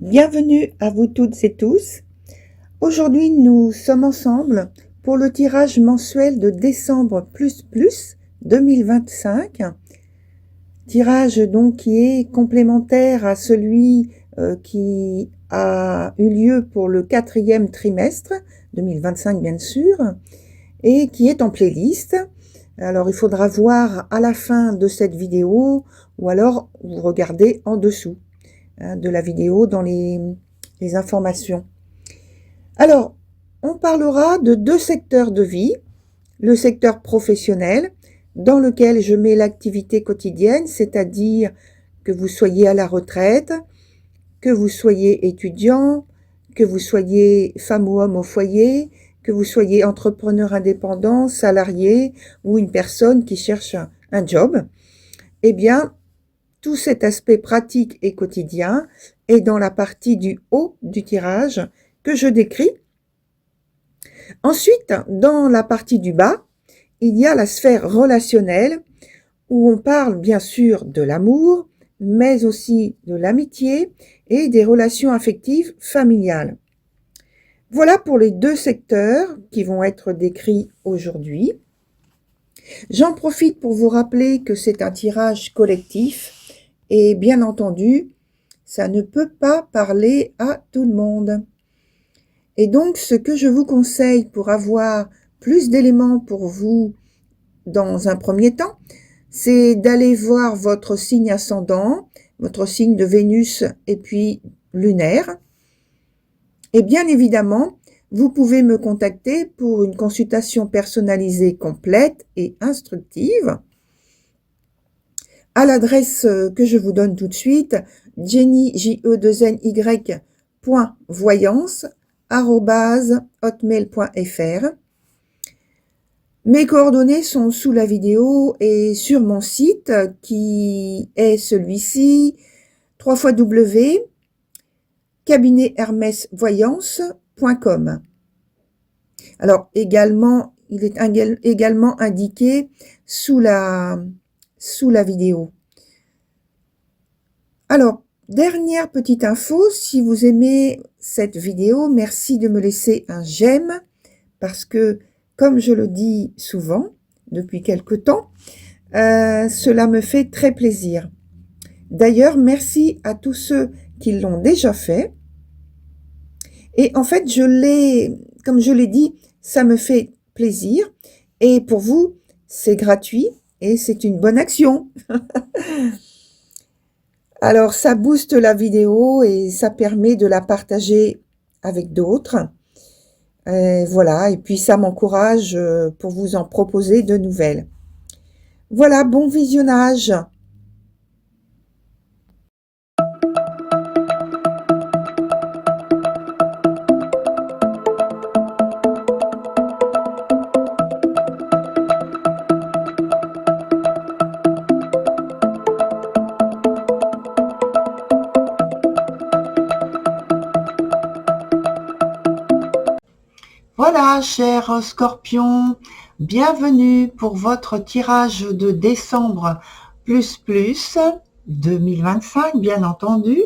Bienvenue à vous toutes et tous. Aujourd'hui, nous sommes ensemble pour le tirage mensuel de décembre 2025. Tirage donc qui est complémentaire à celui qui a eu lieu pour le 4e trimestre 2025 bien sûr, et qui est en playlist. Alors il faudra voir à la fin de cette vidéo ou alors vous regardez en dessous de la vidéo dans les informations. Alors, on parlera de 2 secteurs de vie. Le secteur professionnel, dans lequel je mets l'activité quotidienne, c'est-à-dire que vous soyez à la retraite, que vous soyez étudiant, que vous soyez femme ou homme au foyer, que vous soyez entrepreneur indépendant, salarié ou une personne qui cherche un job. Eh bien, tout cet aspect pratique et quotidien est dans la partie du haut du tirage que je décris. Ensuite, dans la partie du bas, il y a la sphère relationnelle où on parle bien sûr de l'amour, mais aussi de l'amitié et des relations affectives familiales. Voilà pour les 2 secteurs qui vont être décrits aujourd'hui. J'en profite pour vous rappeler que c'est un tirage collectif et bien entendu, ça ne peut pas parler à tout le monde. Et donc, ce que je vous conseille pour avoir plus d'éléments pour vous dans un premier temps, c'est d'aller voir votre signe ascendant, votre signe de Vénus et puis lunaire. Et bien évidemment, vous pouvez me contacter pour une consultation personnalisée complète et instructive à l'adresse que je vous donne tout de suite, jenny.voyance@hotmail.fr. Mes coordonnées sont sous la vidéo et sur mon site qui est celui-ci, www.cabinethermesvoyance.com. Alors également, il est également indiqué sous la vidéo. Alors, dernière petite info, si vous aimez cette vidéo, merci de me laisser un j'aime parce que, comme je le dis souvent depuis quelque temps, cela me fait très plaisir. D'ailleurs, merci à tous ceux qui l'ont déjà fait. Et en fait, comme je l'ai dit, ça me fait plaisir. Et pour vous, c'est gratuit et c'est une bonne action. Alors, ça booste la vidéo et ça permet de la partager avec d'autres. Voilà, et puis ça m'encourage pour vous en proposer de nouvelles. Voilà, bon visionnage. Voilà, chers scorpions, bienvenue pour votre tirage de décembre plus 2025, bien entendu.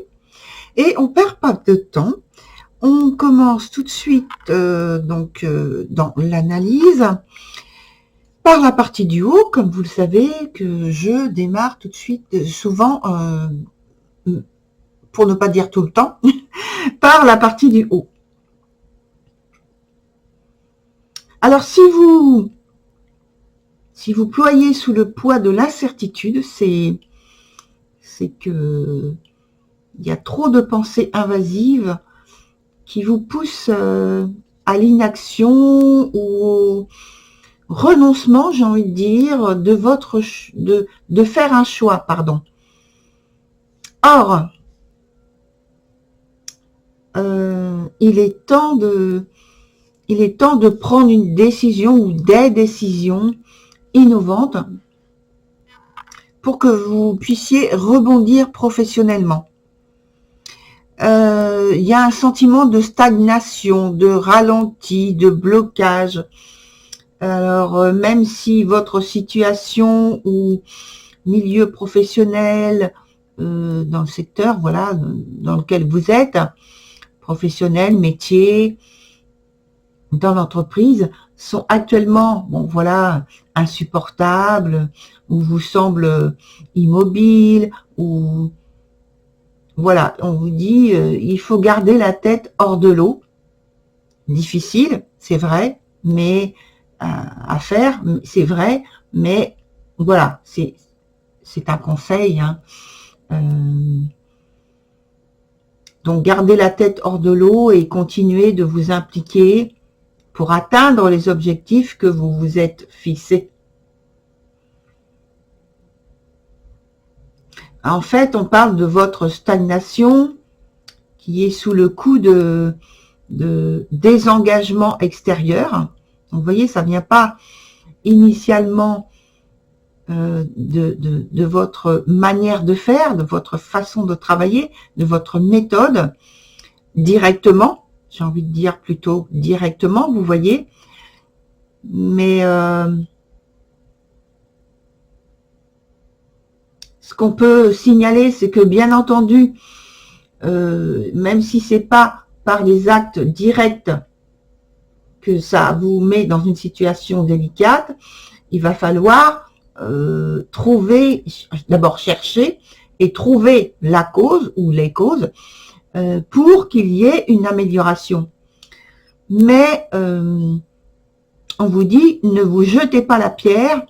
Et on perd pas de temps. On commence tout de suite dans l'analyse par la partie du haut, comme vous le savez, que je démarre tout de suite, souvent, pour ne pas dire tout le temps, par la partie du haut. Alors, si vous ployez sous le poids de l'incertitude, c'est que il y a trop de pensées invasives qui vous poussent à l'inaction ou au renoncement, j'ai envie de dire, de faire un choix, pardon. Or, il est temps de prendre une décision ou des décisions innovantes pour que vous puissiez rebondir professionnellement. Il y a un sentiment de stagnation, de ralenti, de blocage. Alors, même si votre situation ou milieu professionnel dans le secteur, voilà, dans lequel vous êtes, professionnel, métier, dans l'entreprise, sont actuellement, bon voilà, insupportables, ou vous semblent immobiles, ou voilà, on vous dit, il faut garder la tête hors de l'eau. Difficile, c'est vrai, mais à faire, c'est vrai, mais voilà, c'est un conseil, hein. Donc gardez la tête hors de l'eau et continuez de vous impliquer pour atteindre les objectifs que vous vous êtes fixés. En fait, on parle de votre stagnation qui est sous le coup de désengagement extérieur. Donc, vous voyez, ça ne vient pas initialement de votre manière de faire, de votre façon de travailler, de votre méthode, directement, j'ai envie de dire plutôt directement, vous voyez, mais ce qu'on peut signaler, c'est que bien entendu, même si c'est pas par les actes directs que ça vous met dans une situation délicate, il va falloir trouver, d'abord chercher et trouver la cause ou les causes pour qu'il y ait une amélioration. Mais on vous dit, ne vous jetez pas la pierre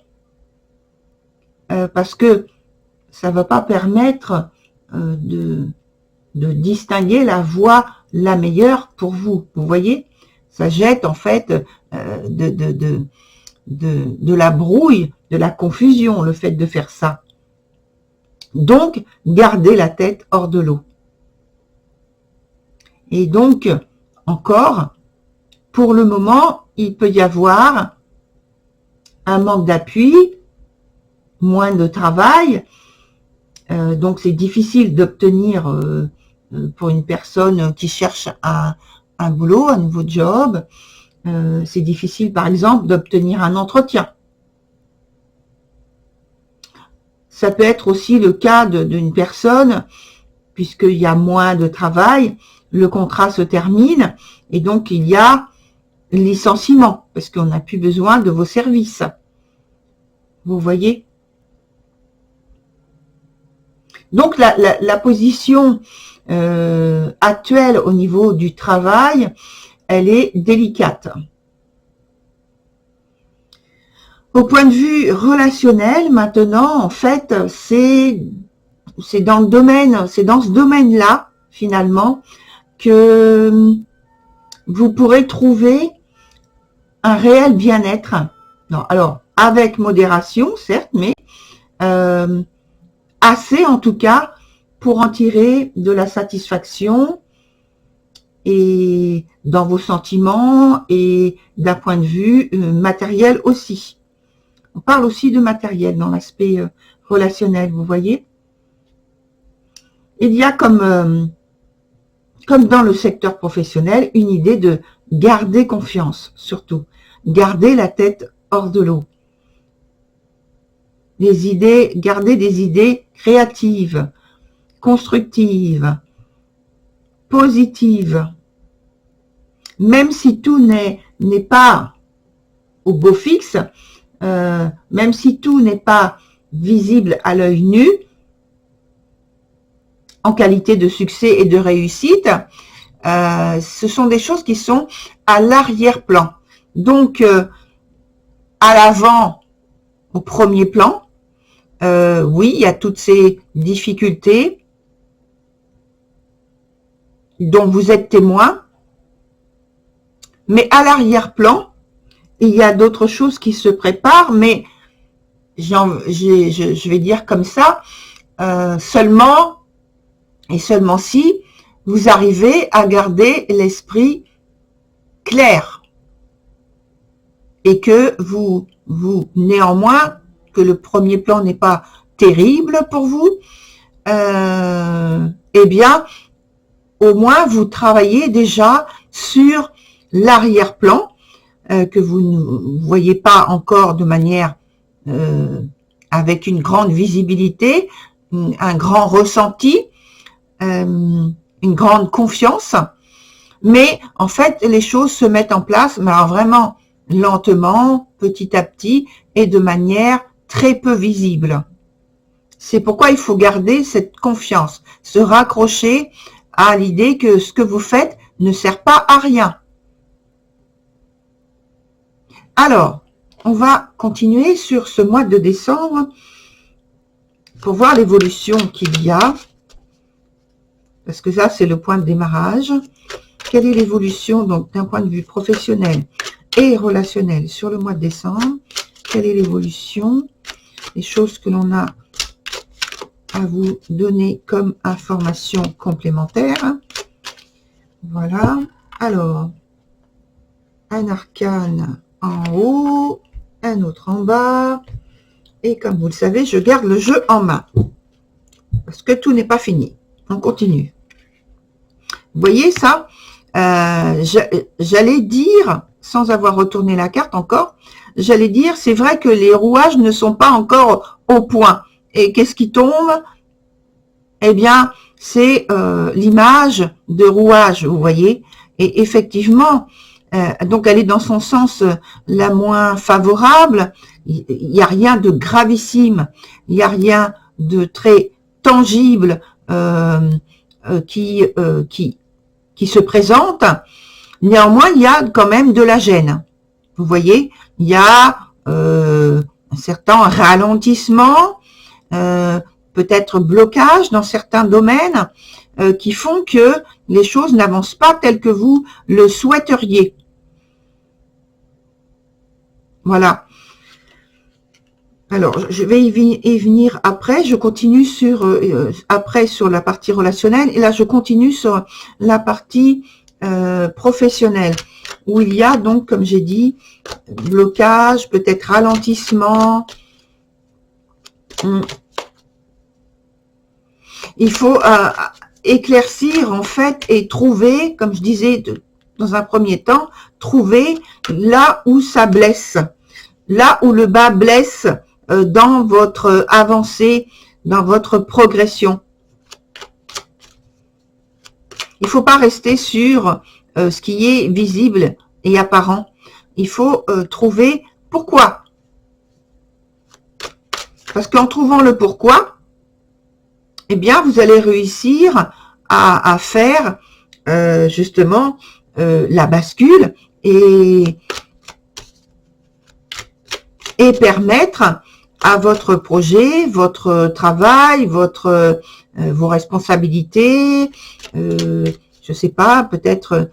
parce que ça ne va pas permettre de distinguer la voie la meilleure pour vous. Vous voyez, ça jette en fait de la brouille, de la confusion, le fait de faire ça. Donc, gardez la tête hors de l'eau. Et donc, encore, pour le moment, il peut y avoir un manque d'appui, moins de travail, donc c'est difficile d'obtenir pour une personne qui cherche un boulot, un nouveau job, c'est difficile par exemple d'obtenir un entretien. Ça peut être aussi le cas d'une personne, puisqu'il y a moins de travail, le contrat se termine et donc il y a licenciement, parce qu'on n'a plus besoin de vos services. Vous voyez ? Donc la position actuelle au niveau du travail, elle est délicate. Au point de vue relationnel, maintenant, en fait, c'est dans le domaine, c'est dans ce domaine-là, finalement, que vous pourrez trouver un réel bien-être. Alors, avec modération, certes, mais assez en tout cas pour en tirer de la satisfaction et dans vos sentiments et d'un point de vue matériel aussi. On parle aussi de matériel dans l'aspect relationnel, vous voyez. Il y a comme dans le secteur professionnel, une idée de garder confiance, surtout. Garder la tête hors de l'eau. Garder des idées créatives, constructives, positives. Même si tout n'est pas au beau fixe, même si tout n'est pas visible à l'œil nu, en qualité de succès et de réussite, ce sont des choses qui sont à l'arrière-plan. Donc, à l'avant, au premier plan, oui, il y a toutes ces difficultés dont vous êtes témoin, mais à l'arrière-plan, il y a d'autres choses qui se préparent, mais je vais dire comme ça, seulement et seulement si vous arrivez à garder l'esprit clair et que vous néanmoins, que le premier plan n'est pas terrible pour vous, eh bien, au moins vous travaillez déjà sur l'arrière-plan que vous ne voyez pas encore de manière avec une grande visibilité, un grand ressenti, une grande confiance, mais en fait les choses se mettent en place, mais alors vraiment lentement, petit à petit et de manière très peu visible. C'est pourquoi il faut garder cette confiance, se raccrocher à l'idée que ce que vous faites ne sert pas à rien. Alors, on va continuer sur ce mois de décembre pour voir l'évolution qu'il y a, parce que ça, c'est le point de démarrage. Quelle est l'évolution donc d'un point de vue professionnel et relationnel sur le mois de décembre? Quelle est l'évolution? Les choses que l'on a à vous donner comme information complémentaire. Voilà. Alors, un arcane en haut, un autre en bas. Et comme vous le savez, je garde le jeu en main. Parce que tout n'est pas fini. On continue. Vous voyez ça? J'allais dire, sans avoir retourné la carte encore, j'allais dire, c'est vrai que les rouages ne sont pas encore au point. Et qu'est-ce qui tombe? Eh bien, c'est l'image de rouage, vous voyez. Et effectivement, donc elle est dans son sens la moins favorable. Il n'y a rien de gravissime, il n'y a rien de très tangible qui se présente. Néanmoins, il y a quand même de la gêne. Vous voyez, il y a un certain ralentissement, peut-être blocage dans certains domaines qui font que les choses n'avancent pas telles que vous le souhaiteriez. Voilà. Alors, je vais y venir après. Je continue après sur la partie relationnelle. Et là, je continue sur la partie professionnelle, où il y a donc, comme j'ai dit, blocage, peut-être ralentissement. Il faut éclaircir, en fait, et trouver, comme je disais dans un premier temps, trouver là où ça blesse, là où le bas blesse dans votre avancée, dans votre progression. Il ne faut pas rester sur ce qui est visible et apparent. Il faut trouver pourquoi. Parce qu'en trouvant le pourquoi, eh bien, vous allez réussir à faire justement la bascule et permettre à votre projet, votre travail, vos responsabilités, je sais pas, peut-être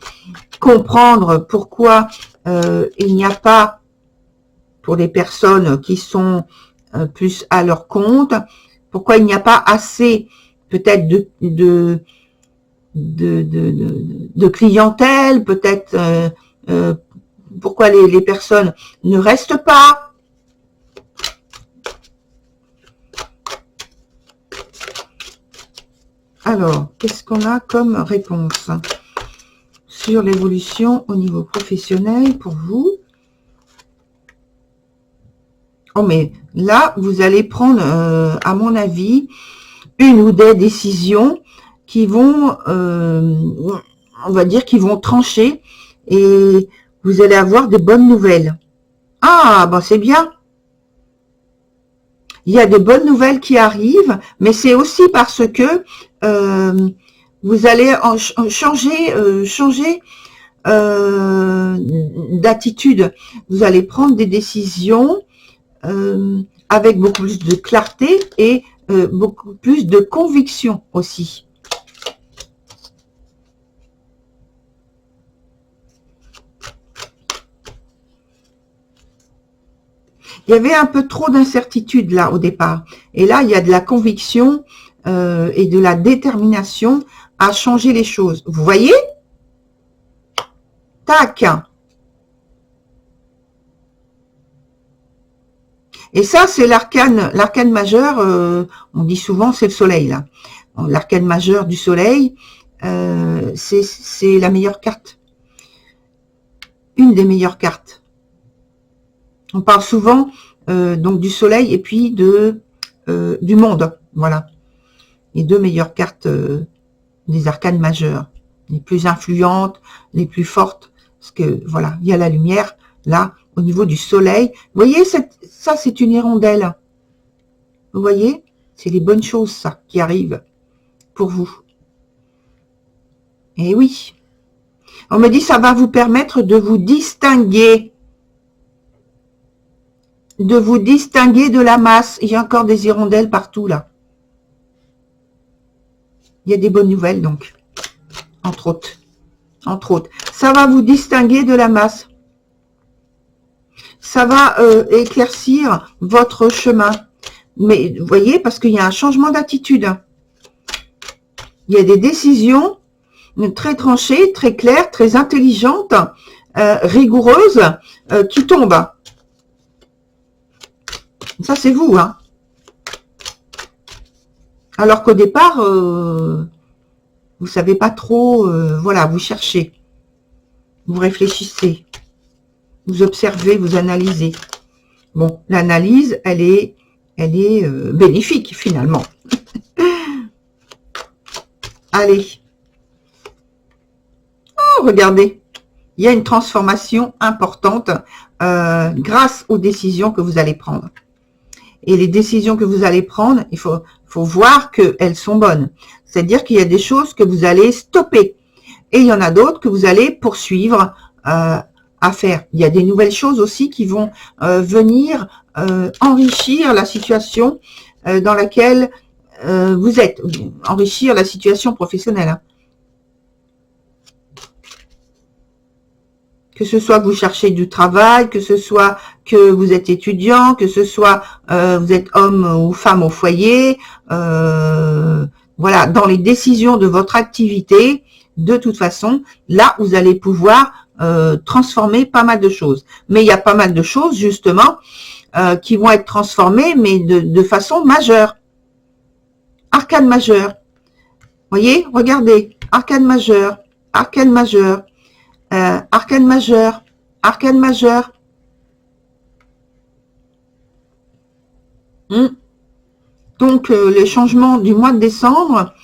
comprendre pourquoi il n'y a pas, pour les personnes qui sont plus à leur compte, pourquoi il n'y a pas assez peut-être de clientèle, peut-être pourquoi les personnes ne restent pas. Alors, qu'est-ce qu'on a comme réponse sur l'évolution au niveau professionnel pour vous? Oh, mais là, vous allez prendre, à mon avis, une ou des décisions qui vont, on va dire, qui vont trancher et vous allez avoir des bonnes nouvelles. Ah, ben c'est bien. Il y a des bonnes nouvelles qui arrivent, mais c'est aussi parce que vous allez changer d'attitude. Vous allez prendre des décisions avec beaucoup plus de clarté et beaucoup plus de conviction aussi. Il y avait un peu trop d'incertitude là au départ. Et là, il y a de la conviction et de la détermination à changer les choses. Vous voyez? Tac! Et ça, c'est l'arcane majeur, on dit souvent c'est le soleil là. L'arcane majeur du soleil, c'est la meilleure carte. Une des meilleures cartes. On parle souvent donc du soleil et puis du monde. Voilà. les deux meilleures cartes des arcanes majeures, les plus influentes, les plus fortes, parce que voilà, il y a la lumière là au niveau du soleil. Vous voyez, ça c'est une hirondelle. Vous voyez, c'est les bonnes choses ça qui arrivent pour vous. Et oui, on me dit ça va vous permettre de vous distinguer. De vous distinguer de la masse. Il y a encore des hirondelles partout là. Il y a des bonnes nouvelles donc. Entre autres. Entre autres. Ça va vous distinguer de la masse. Ça va éclaircir votre chemin. Mais vous voyez, parce qu'il y a un changement d'attitude. Il y a des décisions très tranchées, très claires, très intelligentes, rigoureuses, qui tombent. Ça, c'est vous, hein. Alors qu'au départ, vous savez pas trop, voilà, vous cherchez, vous réfléchissez, vous observez, vous analysez. Bon, l'analyse, elle est bénéfique, finalement. Allez. Oh, regardez, il y a une transformation importante grâce aux décisions que vous allez prendre. Et les décisions que vous allez prendre, il faut voir qu'elles sont bonnes. C'est-à-dire qu'il y a des choses que vous allez stopper. Et il y en a d'autres que vous allez poursuivre à faire. Il y a des nouvelles choses aussi qui vont venir enrichir la situation dans laquelle vous êtes. Enrichir la situation professionnelle. Hein. Que ce soit que vous cherchez du travail, que ce soit que vous êtes étudiant, que ce soit vous êtes homme ou femme au foyer, voilà, dans les décisions de votre activité, de toute façon, là, vous allez pouvoir transformer pas mal de choses. Mais il y a pas mal de choses, justement, qui vont être transformées, mais de façon majeure. Arcane majeure. Voyez, regardez, arcane majeure, arcane majeure. Arcane majeur, arcane majeur. Donc, les changements du mois de décembre,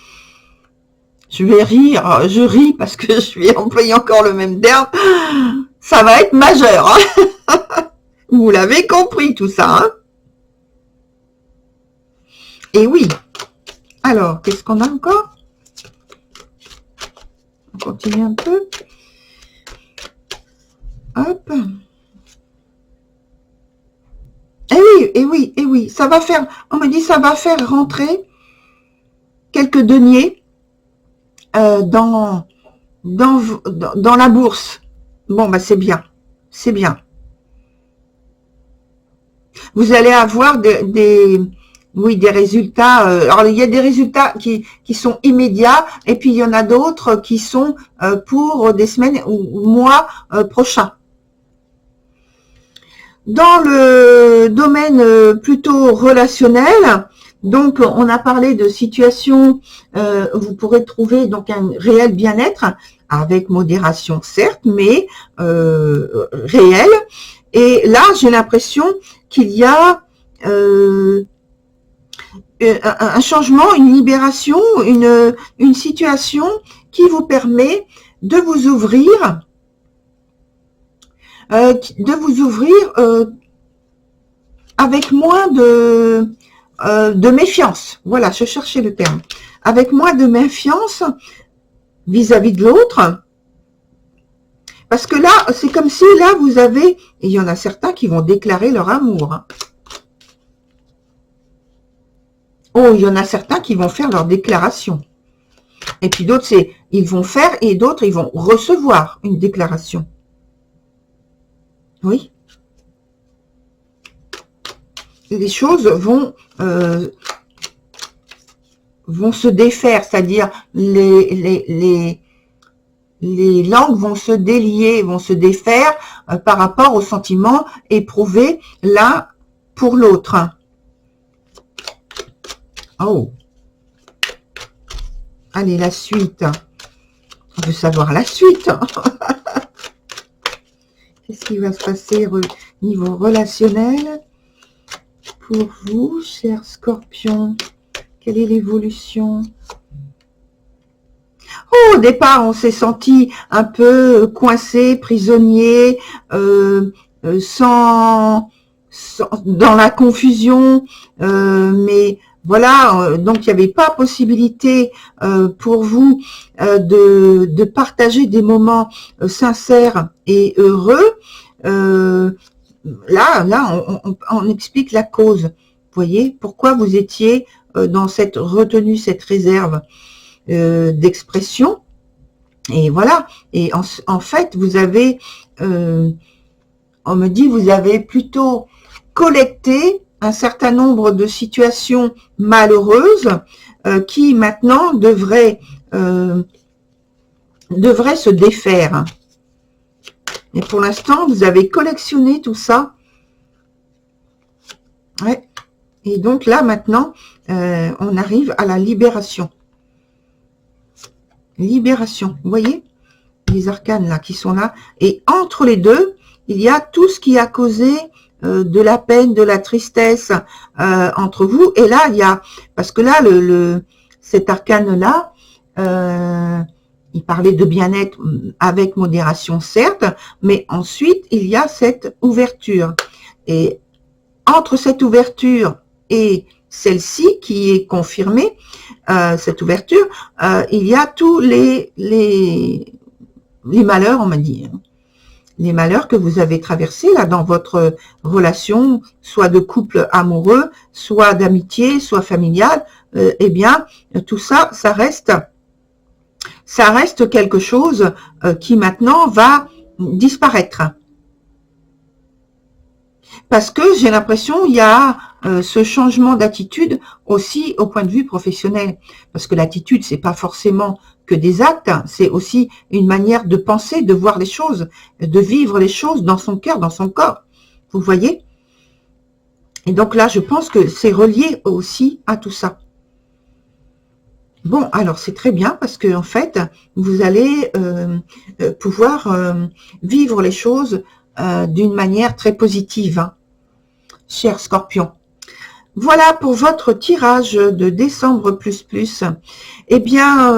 je vais rire, je ris parce que je vais employer encore le même terme, ça va être majeur. Hein. Vous l'avez compris tout ça. Hein. Et oui. Alors, qu'est-ce qu'on a encore? On continue un peu. Hop. Et oui, ça va faire, on me dit ça va faire rentrer quelques deniers dans la bourse. Bon, bah c'est bien, c'est bien. Vous allez avoir des résultats. Alors, il y a des résultats qui sont immédiats et puis il y en a d'autres qui sont pour des semaines ou mois prochains. Dans le domaine plutôt relationnel, donc on a parlé de situations où vous pourrez trouver donc un réel bien-être, avec modération certes, mais réel. Et là, j'ai l'impression qu'il y a un changement, une libération, une situation qui vous permet de vous ouvrir avec moins de méfiance. Voilà, je cherchais le terme. Avec moins de méfiance vis-à-vis de l'autre. Parce que là, c'est comme si là, vous avez... Et il y en a certains qui vont déclarer leur amour. Hein. Oh, il y en a certains qui vont faire leur déclaration. Et puis d'autres, ils vont faire et d'autres, ils vont recevoir une déclaration. Oui. Les choses vont se défaire, c'est-à-dire les langues vont se délier, vont se défaire par rapport aux sentiments éprouvés l'un pour l'autre. Oh. Allez, la suite. On veut savoir la suite. Qu'est-ce qui va se passer au niveau relationnel pour vous, chers scorpions? Quelle est l'évolution? Au départ, on s'est senti un peu coincé, prisonnier, dans la confusion, mais voilà, donc il n'y avait pas possibilité pour vous de partager des moments sincères et heureux. Là, on explique la cause. Vous voyez, pourquoi vous étiez dans cette retenue, cette réserve d'expression. Et voilà. Et en fait, vous avez, on me dit, vous avez plutôt collecté un certain nombre de situations malheureuses qui maintenant devraient se défaire. Et pour l'instant, vous avez collectionné tout ça. Ouais. Et donc là, maintenant, on arrive à la libération. Libération, vous voyez les arcanes là qui sont là, et entre les deux il y a tout ce qui a causé de la peine, de la tristesse entre vous. Et là il y a, parce que là cet arcane là il parlait de bien-être avec modération certes, mais ensuite il y a cette ouverture, et entre cette ouverture et celle-ci qui est confirmée, cette ouverture, il y a tous les malheurs, on m'a dit, hein. Les malheurs que vous avez traversés là dans votre relation, soit de couple amoureux, soit d'amitié, soit familiale, eh bien, tout ça, ça reste quelque chose qui maintenant va disparaître. Parce que j'ai l'impression il y a ce changement d'attitude aussi au point de vue professionnel. Parce que l'attitude, c'est pas forcément que des actes, c'est aussi une manière de penser, de voir les choses, de vivre les choses dans son cœur, dans son corps. Vous voyez? Et donc là, je pense que c'est relié aussi à tout ça. Bon, alors c'est très bien parce que en fait, vous allez pouvoir vivre les choses d'une manière très positive, hein, cher Scorpion. Voilà pour votre tirage de décembre plus. Eh bien,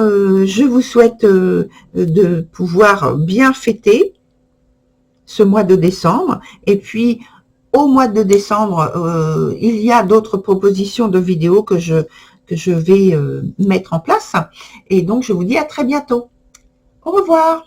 je vous souhaite de pouvoir bien fêter ce mois de décembre. Et puis, au mois de décembre, il y a d'autres propositions de vidéos que je vais mettre en place. Et donc, je vous dis à très bientôt. Au revoir.